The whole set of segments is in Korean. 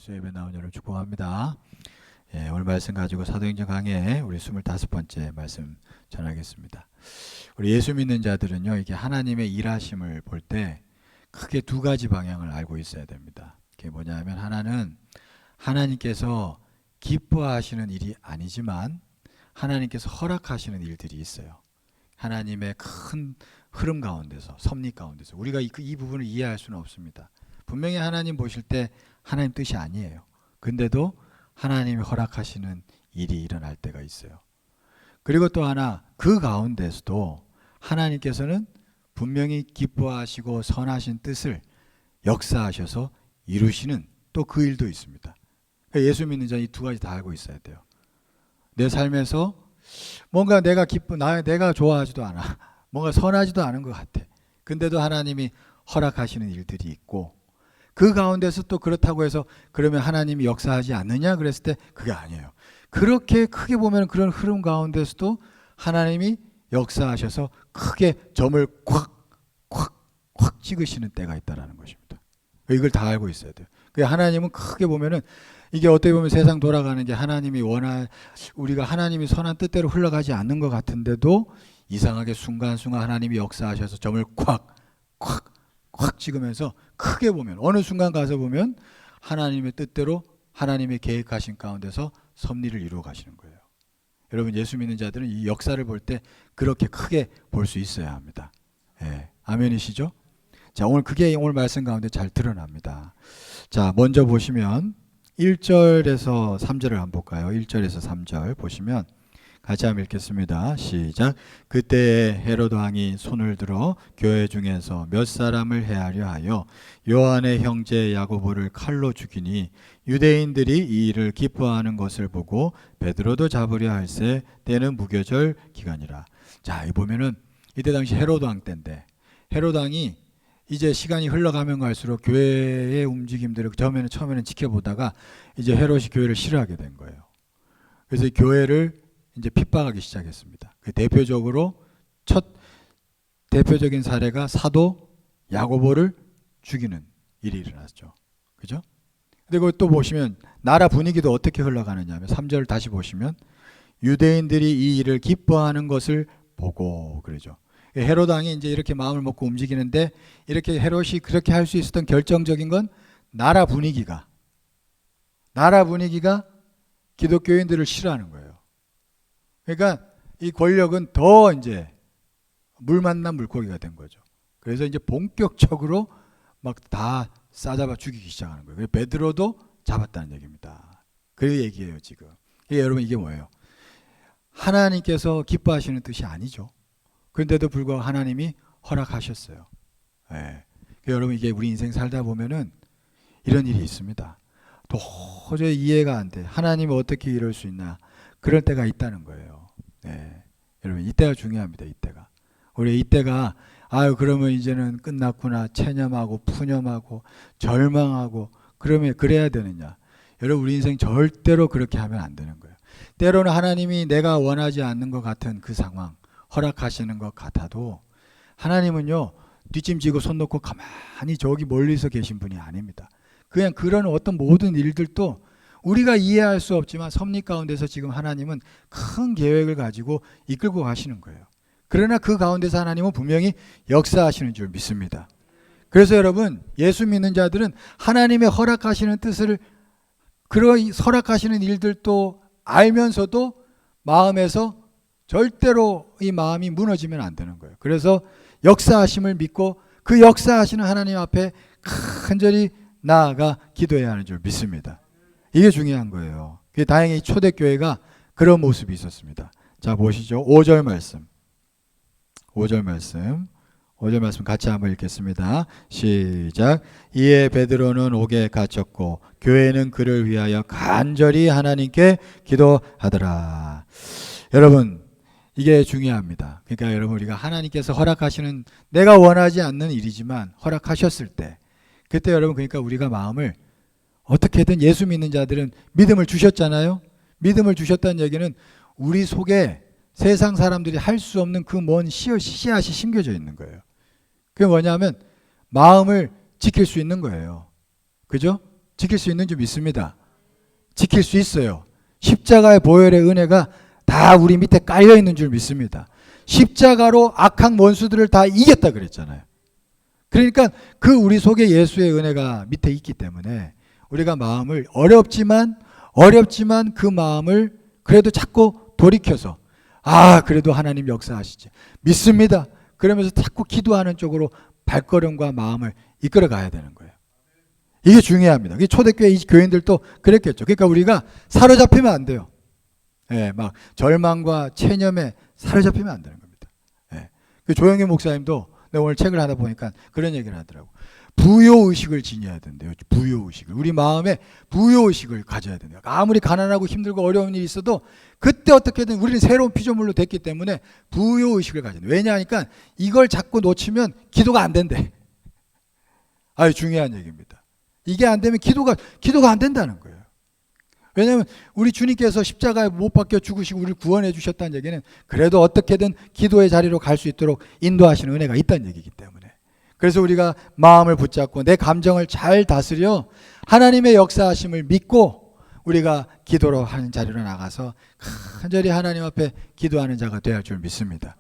수요일에 나온 여러분 축복합니다. 오늘 말씀 가지고 사도행전 강해 우리 25번째 말씀 전하겠습니다. 우리 예수 믿는 자들은요, 이게 하나님의 일하심을 볼 때 크게 두 가지 방향을 알고 있어야 됩니다. 그게 뭐냐면, 하나는 하나님께서 기뻐하시는 일이 아니지만 하나님께서 허락하시는 일들이 있어요. 하나님의 큰 흐름 가운데서, 섭리 가운데서 우리가 이 부분을 이해할 수는 없습니다. 분명히 하나님 보실 때 하나님 뜻이 아니에요. 근데도 하나님이 허락하시는 일이 일어날 때가 있어요. 그리고 또 하나, 그 가운데서도 하나님께서는 분명히 기뻐하시고 선하신 뜻을 역사하셔서 이루시는 또 그 일도 있습니다. 그러니까 예수 믿는 자 이 두 가지 다 알고 있어야 돼요. 내 삶에서 뭔가 내가 내가 좋아하지도 않아. 뭔가 선하지도 않은 것 같아. 근데도 하나님이 허락하시는 일들이 있고, 그 가운데서 또 그렇다고 해서 그러면 하나님이 역사하지 않느냐 그랬을 때 그게 아니에요. 그렇게 크게 보면 그런 흐름 가운데서도 하나님이 역사하셔서 크게 점을 콱 찍으시는 때가 있다는 것입니다. 이걸 다 알고 있어야 돼요. 하나님은 크게 보면은 이게 어떻게 보면 세상 돌아가는 게 하나님이 우리가 하나님이 선한 뜻대로 흘러가지 않는 것 같은데도 이상하게 순간순간 하나님이 역사하셔서 점을 콱 찍으면서 크게 보면 어느 순간 가서 보면 하나님의 뜻대로 하나님의 계획하신 가운데서 섭리를 이루어 가시는 거예요. 여러분, 예수 믿는 자들은 이 역사를 볼 때 그렇게 크게 볼 수 있어야 합니다. 아멘이시죠? 자, 그게 오늘 말씀 가운데 잘 드러납니다. 자, 먼저 보시면 1절에서 3절을 한번 볼까요? 1절에서 3절 보시면 같이 한번 읽겠습니다. 시작. 그때 헤롯 왕이 손을 들어 교회 중에서 몇 사람을 해하려 하여 요한의 형제 야고보를 칼로 죽이니, 유대인들이 이 일을 기뻐하는 것을 보고 베드로도 잡으려 할세 때는 무교절 기간이라. 자, 이 보면은 이때 당시 헤롯 왕 때인데, 헤롯 왕이 이제 시간이 흘러가면 갈수록 교회의 움직임들을 처음에는 지켜보다가 이제 헤롯이 교회를 싫어하게 된 거예요. 그래서 교회를 이제 핍박하기 시작했습니다. 대표적으로 대표적인 사례가 사도 야고보를 죽이는 일이 일어났죠. 그죠? 그리고 또 보시면 나라 분위기도 어떻게 흘러가느냐 하면 3절을 다시 보시면 유대인들이 이 일을 기뻐하는 것을 보고 그러죠. 헤롯 왕이 이제 이렇게 마음을 먹고 움직이는데, 이렇게 헤롯이 그렇게 할 수 있었던 결정적인 건 나라 분위기가 기독교인들을 싫어하는 거예요. 그러니까 이 권력은 더 이제 물 만난 물고기가 된 거죠. 그래서 이제 본격적으로 막 다 싸잡아 죽이기 시작하는 거예요. 베드로도 잡았다는 얘기입니다. 그 얘기예요, 지금. 여러분, 이게 뭐예요? 하나님께서 기뻐하시는 뜻이 아니죠. 그런데도 불구하고 하나님이 허락하셨어요. 여러분, 이게 우리 인생 살다 보면은 이런 일이 있습니다. 도저히 이해가 안 돼. 하나님이 어떻게 이럴 수 있나. 그럴 때가 있다는 거예요. 여러분, 이때가 중요합니다. 이때가 그러면 이제는 끝났구나. 체념하고 푸념하고 절망하고 그러면 그래야 되느냐. 여러분, 우리 인생 절대로 그렇게 하면 안 되는 거예요. 때로는 하나님이 내가 원하지 않는 것 같은 그 상황 허락하시는 것 같아도 하나님은요, 뒷짐지고 손 놓고 가만히 저기 멀리서 계신 분이 아닙니다. 그냥 그런 어떤 모든 일들도 우리가 이해할 수 없지만 섭리 가운데서 지금 하나님은 큰 계획을 가지고 이끌고 가시는 거예요. 그러나 그 가운데서 하나님은 분명히 역사하시는 줄 믿습니다. 그래서 여러분, 예수 믿는 자들은 하나님의 허락하시는 뜻을, 그런 허락하시는 일들도 알면서도 마음에서 절대로 이 마음이 무너지면 안 되는 거예요. 그래서 역사하심을 믿고 그 역사하시는 하나님 앞에 간절히 나아가 기도해야 하는 줄 믿습니다. 이게 중요한 거예요. 다행히 초대교회가 그런 모습이 있었습니다. 자, 보시죠. 5절 말씀 같이 한번 읽겠습니다. 시작. 이에 베드로는 옥에 갇혔고 교회는 그를 위하여 간절히 하나님께 기도하더라. 여러분, 이게 중요합니다. 그러니까 여러분, 우리가 하나님께서 허락하시는, 내가 원하지 않는 일이지만 허락하셨을 때, 그때 여러분, 그러니까 우리가 마음을 어떻게든, 예수 믿는 자들은 믿음을 주셨잖아요. 믿음을 주셨다는 얘기는 우리 속에 세상 사람들이 할 수 없는 그 먼 씨앗이 심겨져 있는 거예요. 그게 뭐냐면 마음을 지킬 수 있는 거예요. 그죠? 지킬 수 있는 줄 믿습니다. 지킬 수 있어요. 십자가의 보혈의 은혜가 다 우리 밑에 깔려 있는 줄 믿습니다. 십자가로 악한 원수들을 다 이겼다 그랬잖아요. 그러니까 그 우리 속에 예수의 은혜가 밑에 있기 때문에 우리가 마음을 어렵지만 그 마음을 그래도 자꾸 돌이켜서 그래도 하나님 역사하시지 믿습니다. 그러면서 자꾸 기도하는 쪽으로 발걸음과 마음을 이끌어 가야 되는 거예요. 이게 중요합니다. 초대교회 교인들도 그랬겠죠. 그러니까 우리가 사로잡히면 안 돼요. 막 절망과 체념에 사로잡히면 안 되는 겁니다. 그 조영희 목사님도 내가 오늘 책을 하다 보니까 그런 얘기를 하더라고. 부요의식을 지녀야 된대요. 부요의식을. 우리 마음에 부요의식을 가져야 된대요. 아무리 가난하고 힘들고 어려운 일이 있어도 그때 어떻게든 우리는 새로운 피조물로 됐기 때문에 부요의식을 가져야 돼요. 왜냐하니까 이걸 자꾸 놓치면 기도가 안 된대. 아주 중요한 얘기입니다. 이게 안 되면 기도가 안 된다는 거예요. 왜냐하면 우리 주님께서 십자가에 못 박혀 죽으시고 우리를 구원해 주셨다는 얘기는 그래도 어떻게든 기도의 자리로 갈 수 있도록 인도하시는 은혜가 있다는 얘기이기 때문에 그래서 우리가 마음을 붙잡고 내 감정을 잘 다스려 하나님의 역사하심을 믿고 우리가 기도로 하는 자리로 나가서 간절히 하나님 앞에 기도하는 자가 되어야 할 줄 믿습니다.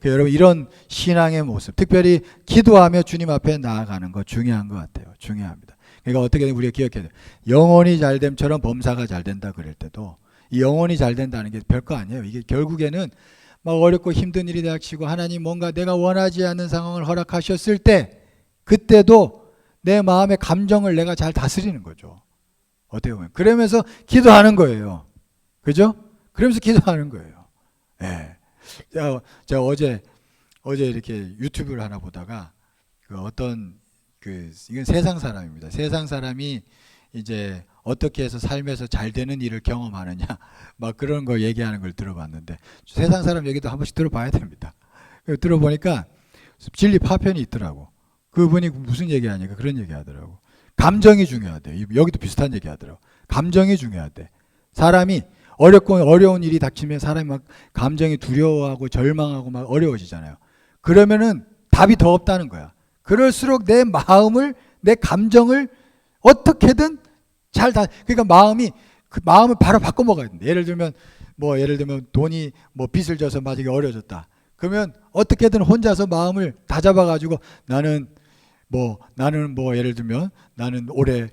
여러분 이런 신앙의 모습 특별히 기도하며 주님 앞에 나아가는 거 중요한 것 같아요. 중요합니다. 그러니까 어떻게든 우리가 기억해야 돼요. 영혼이 잘됨처럼 범사가 잘된다 그럴 때도 이 영혼이 잘된다는 게 별거 아니에요. 이게 결국에는 막 어렵고 힘든 일이 닥치고 하나님 뭔가 내가 원하지 않는 상황을 허락하셨을 때 그때도 내 마음의 감정을 내가 잘 다스리는 거죠. 어떻게 보면 그러면서 기도하는 거예요. 그죠? 그러면서 기도하는 거예요. 제가 어제 이렇게 유튜브를 하나 보다가 이건 세상 사람입니다. 세상 사람이 이제 어떻게 해서 삶에서 잘 되는 일을 경험하느냐 막 그런 거 얘기하는 걸 들어봤는데 세상 사람 얘기도 한 번씩 들어봐야 됩니다. 들어보니까 진리 파편이 있더라고. 그분이 무슨 얘기하니까 그런 얘기 하더라고. 감정이 중요하대. 여기도 비슷한 얘기 하더라고. 감정이 중요하대. 사람이 어려운 일이 닥치면 사람이 막 감정이 두려워하고 절망하고 막 어려워지잖아요. 그러면은 답이 더 없다는 거야. 그럴수록 내 마음을 내 감정을 어떻게든 그러니까 마음을 바로 바꿔 먹어야 된다. 예를 들면 돈이 빚을 져서 만약에 어려졌다. 그러면 어떻게든 혼자서 마음을 다 잡아가지고 나는 예를 들면 나는 올해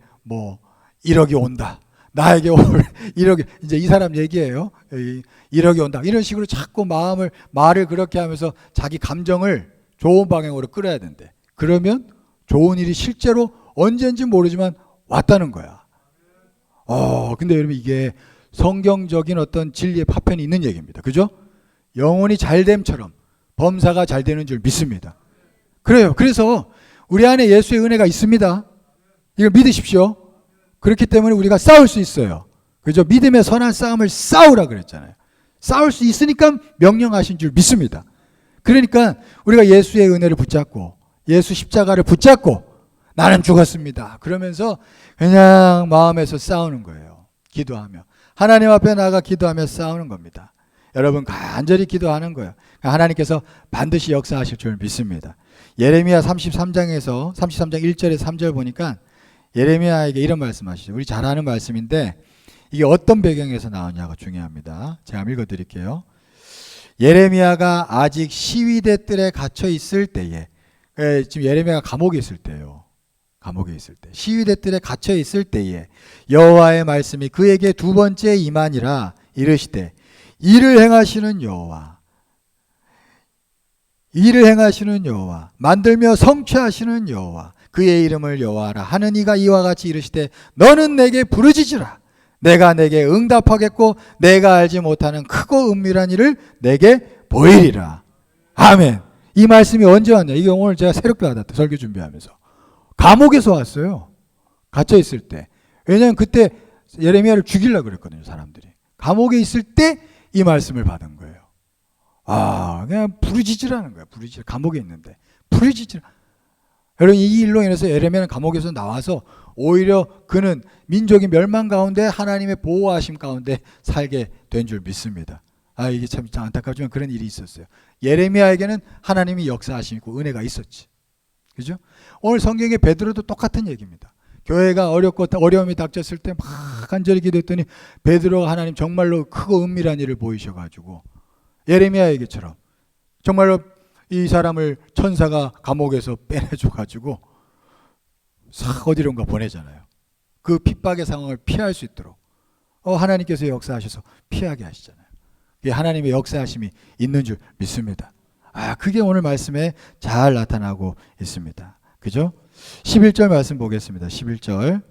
1억이 온다. 나에게 올해 1억이 이제 이 사람 얘기예요. 1억이 온다. 이런 식으로 자꾸 말을 그렇게 하면서 자기 감정을 좋은 방향으로 끌어야 된대. 그러면 좋은 일이 실제로 언제인지 모르지만 왔다는 거야. 근데 여러분 이게 성경적인 어떤 진리의 파편이 있는 얘기입니다. 그죠? 영혼이 잘됨처럼 범사가 잘 되는 줄 믿습니다. 그래요. 그래서 우리 안에 예수의 은혜가 있습니다. 이걸 믿으십시오. 그렇기 때문에 우리가 싸울 수 있어요. 그죠? 믿음의 선한 싸움을 싸우라 그랬잖아요. 싸울 수 있으니까 명령하신 줄 믿습니다. 그러니까 우리가 예수의 은혜를 붙잡고 예수 십자가를 붙잡고 나는 죽었습니다. 그러면서 그냥 마음에서 싸우는 거예요. 기도하며. 하나님 앞에 나가 기도하며 싸우는 겁니다. 여러분 간절히 기도하는 거예요. 하나님께서 반드시 역사하실 줄 믿습니다. 예레미야 33장 1절에서 3절 보니까 예레미야에게 이런 말씀하시죠. 우리 잘 아는 말씀인데 이게 어떤 배경에서 나오냐가 중요합니다. 제가 한번 읽어드릴게요. 예레미야가 아직 시위대 뜰에 갇혀 있을 때에 지금 예레미야가 감옥에 있을 때예요. 감옥에 있을 때 시위대 뜰에 갇혀 있을 때에 여호와의 말씀이 그에게 두 번째 임하니라 이르시되 일을 행하시는 여호와 만들며 성취하시는 여호와 그의 이름을 여호와라 하는 이가 이와 같이 이르시되 너는 내게 부르짖으라 내가 내게 응답하겠고 내가 알지 못하는 크고 은밀한 일을 내게 보이리라. 아멘. 이 말씀이 언제 왔냐? 이게 오늘 제가 새롭게 받았다. 설교 준비하면서. 감옥에서 왔어요. 갇혀 있을 때. 왜냐하면 그때 예레미야를 죽이려고 그랬거든요. 사람들이. 감옥에 있을 때 이 말씀을 받은 거예요. 그냥 부르짖으라는 거야. 감옥에 있는데. 부르짖으라. 여러분 이 일로 인해서 예레미야는 감옥에서 나와서 오히려 그는 민족이 멸망 가운데 하나님의 보호하심 가운데 살게 된 줄 믿습니다. 이게 참 안타깝지만 그런 일이 있었어요. 예레미야에게는 하나님이 역사하시고 은혜가 있었지. 그죠? 오늘 성경의 베드로도 똑같은 얘기입니다. 교회가 어렵고 어려움이 닥쳤을 때 막 간절히 기도했더니 베드로가 하나님 정말로 크고 은밀한 일을 보이셔가지고 예레미야 얘기처럼 정말로 이 사람을 천사가 감옥에서 빼내줘가지고 싹 어디론가 보내잖아요. 그 핍박의 상황을 피할 수 있도록 하나님께서 역사하셔서 피하게 하시잖아요. 하나님의 역사하심이 있는 줄 믿습니다. 그게 오늘 말씀에 잘 나타나고 있습니다. 그죠? 11절 말씀 보겠습니다. 11절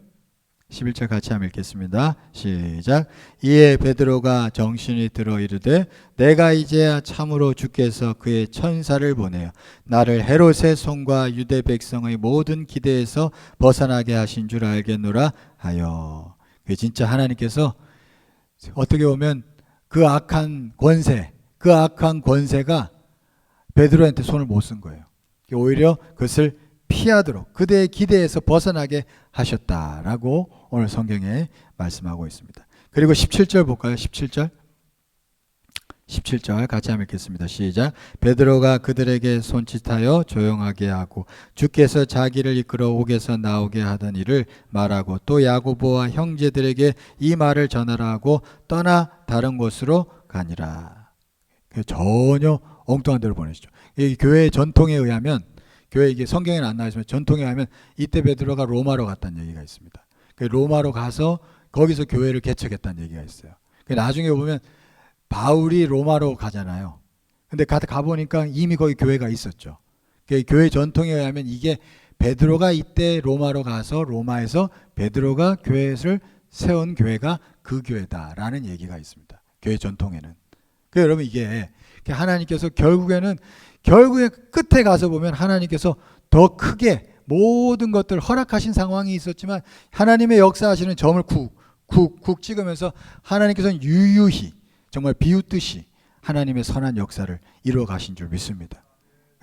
같이 한번 읽겠습니다. 시작. 이에 베드로가 정신이 들어 이르되 내가 이제야 참으로 주께서 그의 천사를 보내어 나를 헤롯의 손과 유대 백성의 모든 기대에서 벗어나게 하신 줄 알겠노라 하여. 진짜 하나님께서 어떻게 보면 그 악한 권세가 베드로한테 손을 못 쓴 거예요. 오히려 그것을 피하도록 그대의 기대에서 벗어나게 하셨다라고 오늘 성경에 말씀하고 있습니다. 그리고 17절 볼까요? 17절 같이 한번 읽겠습니다. 시작. 베드로가 그들에게 손짓하여 조용하게 하고 주께서 자기를 이끌어 옥에서 나오게 하던 일을 말하고 또 야고보와 형제들에게 이 말을 전하라 하고 떠나 다른 곳으로 가니라. 전혀 엉뚱한 데로 보내시죠. 이 교회의 전통에 의하면, 교회 이게 성경에는 안 나와 있지만 전통에 의하면 이때 베드로가 로마로 갔다는 얘기가 있습니다. 로마로 가서 거기서 교회를 개척했다는 얘기가 있어요. 나중에 보면 바울이 로마로 가잖아요. 근데 가보니까 이미 거기 교회가 있었죠. 교회 전통에 의하면 이게 베드로가 이때 로마로 가서 로마에서 베드로가 교회를 세운 교회가 그 교회다라는 얘기가 있습니다. 교회 전통에는. 여러분 이게 하나님께서 결국에 끝에 가서 보면 하나님께서 더 크게 모든 것들 허락하신 상황이 있었지만 하나님의 역사하시는 점을 쿡 찍으면서 하나님께서는 유유히 정말 비웃듯이 하나님의 선한 역사를 이루어 가신 줄 믿습니다.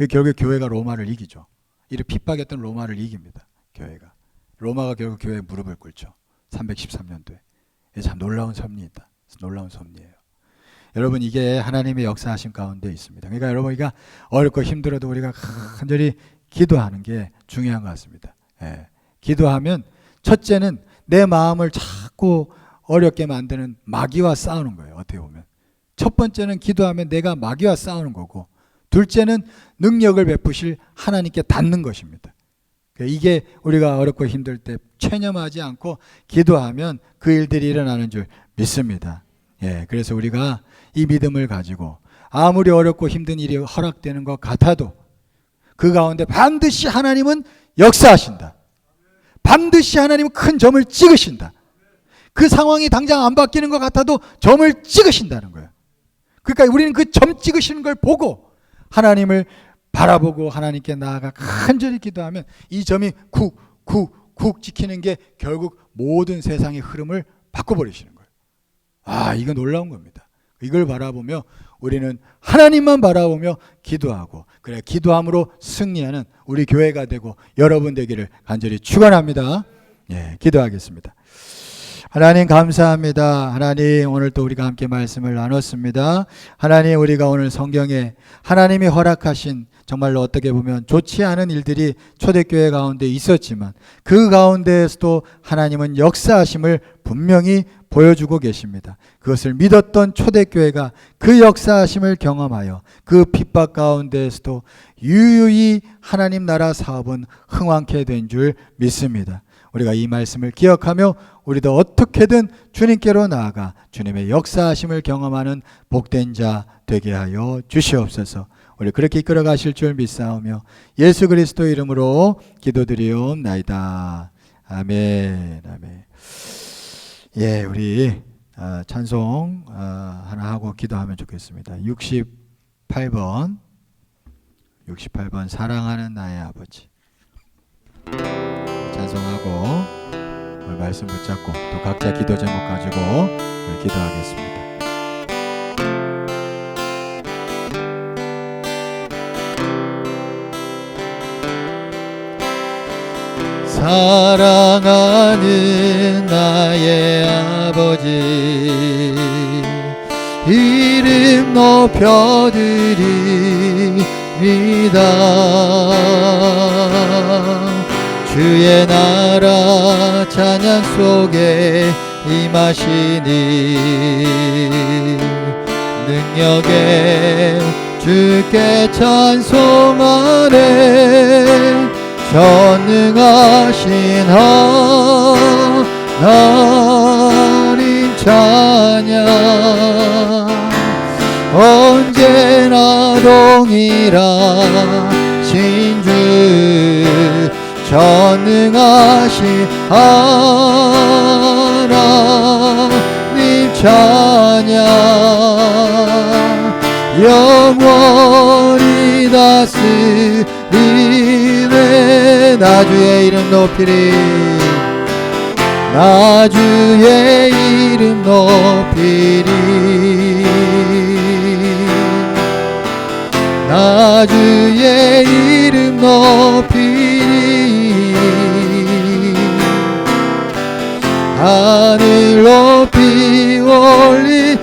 결국에 교회가 로마를 이기죠. 이를 핍박했던 로마를 이깁니다. 교회가. 로마가 결국 교회에 무릎을 꿇죠. 313년도에. 참 놀라운 섭리이다. 놀라운 섭리예요. 여러분 이게 하나님의 역사하심 가운데 있습니다. 그러니까 여러분 우리가 어렵고 힘들어도 우리가 간절히 기도하는 게 중요한 것 같습니다. 기도하면 첫째는 내 마음을 자꾸 어렵게 만드는 마귀와 싸우는 거예요. 어떻게 보면 첫 번째는 기도하면 내가 마귀와 싸우는 거고, 둘째는 능력을 베푸실 하나님께 닿는 것입니다. 이게 우리가 어렵고 힘들 때 체념하지 않고 기도하면 그 일들이 일어나는 줄 믿습니다. 그래서 우리가 이 믿음을 가지고 아무리 어렵고 힘든 일이 허락되는 것 같아도 그 가운데 반드시 하나님은 역사하신다. 반드시 하나님은 큰 점을 찍으신다. 그 상황이 당장 안 바뀌는 것 같아도 점을 찍으신다는 거예요. 그러니까 우리는 그 점 찍으시는 걸 보고 하나님을 바라보고 하나님께 나아가 간절히 기도하면 이 점이 쿡 찍히는 게 결국 모든 세상의 흐름을 바꿔버리시는 거예요. 이건 놀라운 겁니다. 이걸 바라보며 우리는 하나님만 바라보며 기도하고, 그래 기도함으로 승리하는 우리 교회가 되고 여러분 되기를 간절히 축원합니다. 기도하겠습니다. 하나님 감사합니다. 하나님 오늘 또 우리가 함께 말씀을 나눴습니다. 하나님 우리가 오늘 성경에 하나님이 허락하신 정말로 어떻게 보면 좋지 않은 일들이 초대교회 가운데 있었지만 그 가운데에서도 하나님은 역사하심을 분명히 보여주고 계십니다. 그것을 믿었던 초대교회가 그 역사하심을 경험하여 그 핍박 가운데에서도 유유히 하나님 나라 사업은 흥왕케 된 줄 믿습니다. 우리가 이 말씀을 기억하며 우리도 어떻게든 주님께로 나아가 주님의 역사하심을 경험하는 복된 자 되게 하여 주시옵소서. 우리 그렇게 이끌어 가실 줄 믿사오며 예수 그리스도 이름으로 기도드리옵나이다. 아멘. 아멘. 우리 찬송 하나 하고 기도하면 좋겠습니다. 68번 사랑하는 나의 아버지 찬송하고 오늘 말씀 붙잡고 또 각자 기도 제목 가지고 기도하겠습니다. 사랑하는 나의 아버지 이름 높여드립니다. 주의 나라 찬양 속에 임하시니 능력에 주께 찬송하네 전능하신 하나님 찬양 언제나 동일하신 주 전능하신 하나님 찬양 영원히 다스리네 나 주의 이름 높이리 나 주의 이름 높이리 나 주의 이름 높이리 하늘 높이 올린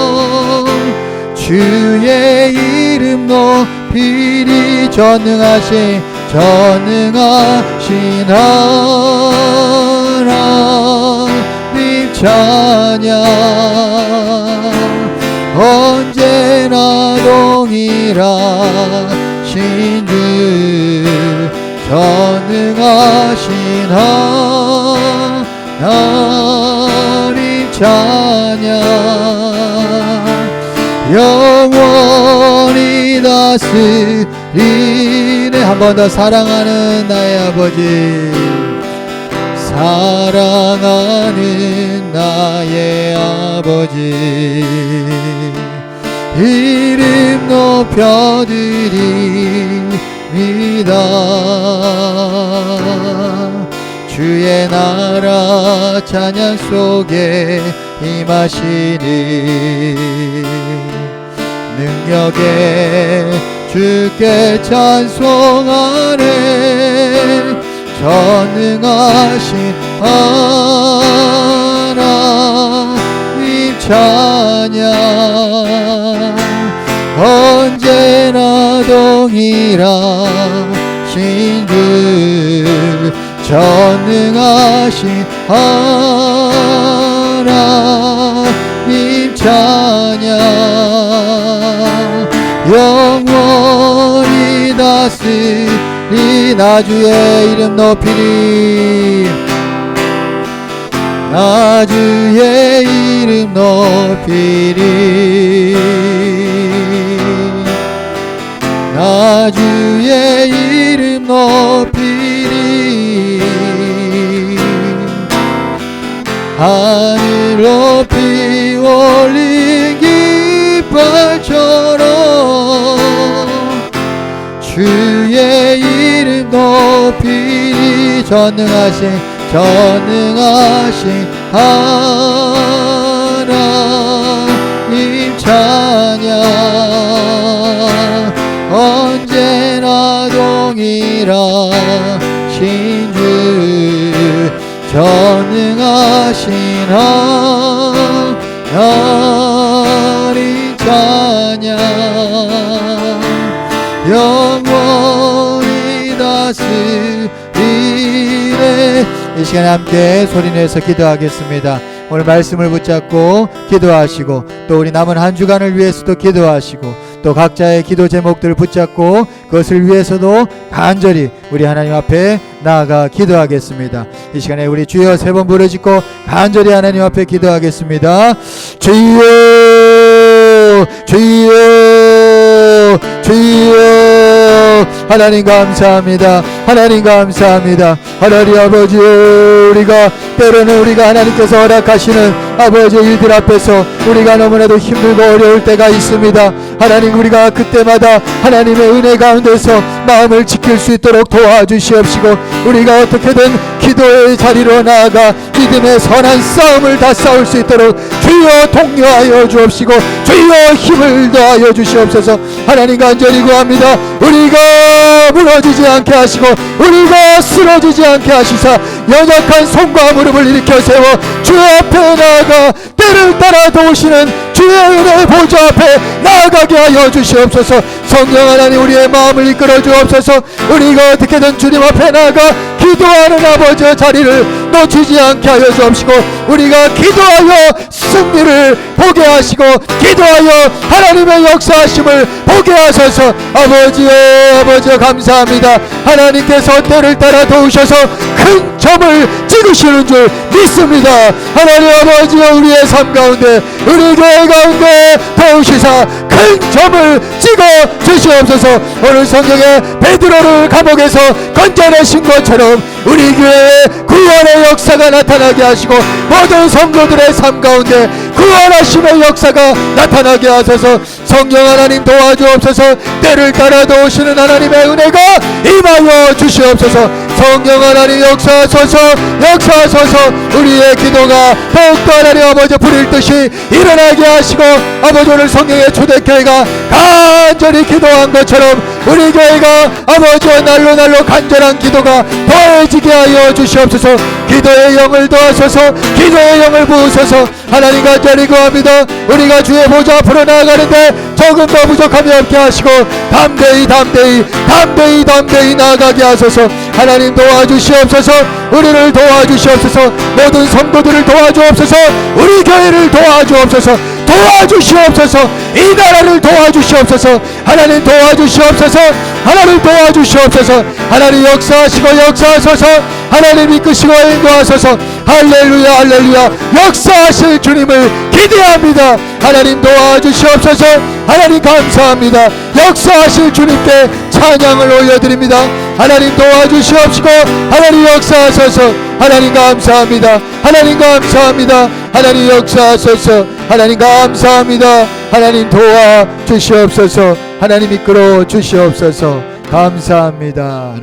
깃발처럼 주의 이름 높이리 전능하신 하나님 찬양 언제나 동일하신 주 전능하신 하나님 찬양 영원히 다스리네 한 번 더 사랑하는 나의 아버지 사랑하는 나의 아버지 이름 높여드립니다 주의 나라 찬양 속에 임하시니 능력에 주께 찬송하네 전능하신 하나님 찬양 언제나 동일하신 주 전능하신 하나님 찬양 영원히 다스리 나 주의 이름 높이리 나 주의 이름 높이리 나 주의 이름 높이리 하늘 높이 올린 깃발처럼 주의 이름 높이리 전능하신 하나님 찬양 언제나 동일하신 주 전능하신 하나님 찬양 영원히 다스리네 이 시간에 함께 소리내서 기도하겠습니다. 오늘 말씀을 붙잡고 기도하시고 또 우리 남은 한 주간을 위해서도 기도하시고 또 각자의 기도 제목들을 붙잡고 그것을 위해서도 간절히 우리 하나님 앞에 나아가 기도하겠습니다. 이 시간에 우리 주여 세 번 부르짖고 간절히 하나님 앞에 기도하겠습니다. 주여 주여 주여 하나님 감사합니다. 하나님 감사합니다. 하나님 아버지 우리가 때로는 우리가 하나님께서 허락하시는 아버지 일들 앞에서 우리가 너무나도 힘들고 어려울 때가 있습니다. 하나님 우리가 그때마다 하나님의 은혜 가운데서 마음을 지킬 수 있도록 도와주시옵시고 우리가 어떻게든 기도의 자리로 나아가 믿음의 선한 싸움을 다 싸울 수 있도록 주여 독려하여 주옵시고 주여 힘을 더하여 주시옵소서. 하나님 간절히 구합니다. 우리가 무너지지 않게 하시고 우리가 쓰러지지 않게 하시사 연약한 손과 무릎을 일으켜 세워 주 앞에 나아가 때를 따라 도우시는 주의 은혜 보좌 앞에 나아가게 하여 주시옵소서. 성령 하나님 우리의 마음을 이끌어 주옵소서. 우리가 어떻게든 주님 앞에 나아가 기도하는 아버지의 자리를 놓치지 않게 하여 주옵시고, 우리가 기도하여 승리를 보게 하시고 기도하여 하나님의 역사하심을 보게 하소서. 아버지여 감사합니다. 하나님께서 때를 따라 도우셔서 큰 점을 찍으시는 줄 믿습니다. 하나님 아버지여 우리의 삶 가운데 우리 교회 가운데 도우시사 큰 점을 찍어 주시옵소서. 오늘 성경에 베드로를 감옥에서 건져내신 것처럼 우리 교회에 구원의 역사가 나타나게 하시고 모든 성도들의 삶 가운데 구원하심의 역사가 나타나게 하소서. 성령 하나님 도와주옵소서. 때를 따라 도우시는 하나님의 은혜가 임하여 주시옵소서. 성령 하나님 역사하소서. 우리의 기도가 더욱더 하나님 아버지 불일 듯이 일어나게 하시고, 아버지 오늘 성령의 초대교회가 간절히 기도한 것처럼 우리 교회가 아버지와 날로 간절한 기도가 더해지게 하여 주시옵소서. 기도의 영을 더하소서. 기도의 영을 부으소서. 하나님 간절히 구합니다. 우리가 주의 보좌 앞으로 나아가는데 조금도 부족함이 없게 하시고 담대히 나아가게 하소서. 하나님 도와주시옵소서. 우리를 도와주시옵소서. 모든 성도들을 도와주옵소서. 우리 교회를 도와주옵소서. 이 나라를 도와주시옵소서. 하나님 도와주시옵소서. 하나님 역사하소서. 하나님 이끄시고 인도하소서. 할렐루야. 역사하실 주님을 기대합니다. 하나님 도와주시옵소서. 하나님 감사합니다. 역사하실 주님께 찬양을 올려드립니다. 하나님 도와주시옵시고 하나님 역사하소서. 하나님 감사합니다. 하나님 역사하소서. 하나님 감사합니다. 하나님 도와주시옵소서. 하나님 이끌어 주시옵소서. 감사합니다.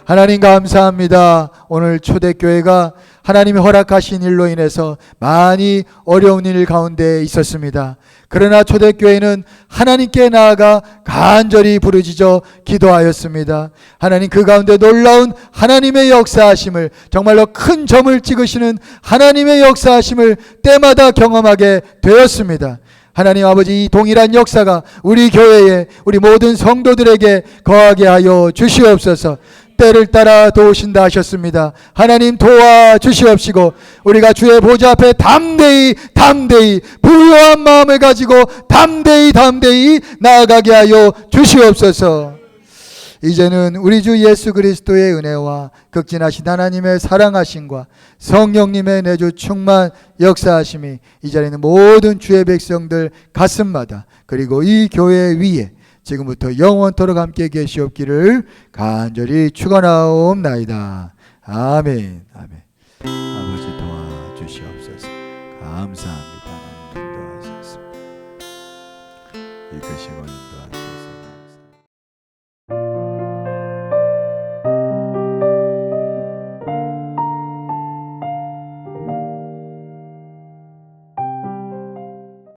하나님 감사합니다. 오늘 초대교회가 하나님이 허락하신 일로 인해서 많이 어려운 일 가운데 있었습니다. 그러나 초대교회는 하나님께 나아가 간절히 부르짖어 기도하였습니다. 하나님 그 가운데 놀라운 하나님의 역사하심을, 정말로 큰 점을 찍으시는 하나님의 역사하심을 때마다 경험하게 되었습니다. 하나님 아버지, 이 동일한 역사가 우리 교회에, 우리 모든 성도들에게 거하게 하여 주시옵소서. 때를 따라 도우신다 하셨습니다. 하나님 도와주시옵시고 우리가 주의 보좌 앞에 담대히 부유한 마음을 가지고 담대히 나아가게 하여 주시옵소서. 이제는 우리 주 예수 그리스도의 은혜와 극진하신 하나님의 사랑하심과 성령님의 내주 충만 역사하심이 이 자리에 있는 모든 주의 백성들 가슴마다, 그리고 이 교회 위에 지금부터 영원토록 함께 계시옵기를 간절히 축원하옵나이다. 아멘. 아버지 도와주시옵소서. 감사합니다. 하나님 인도하소서. 이끄시고 인도하소서.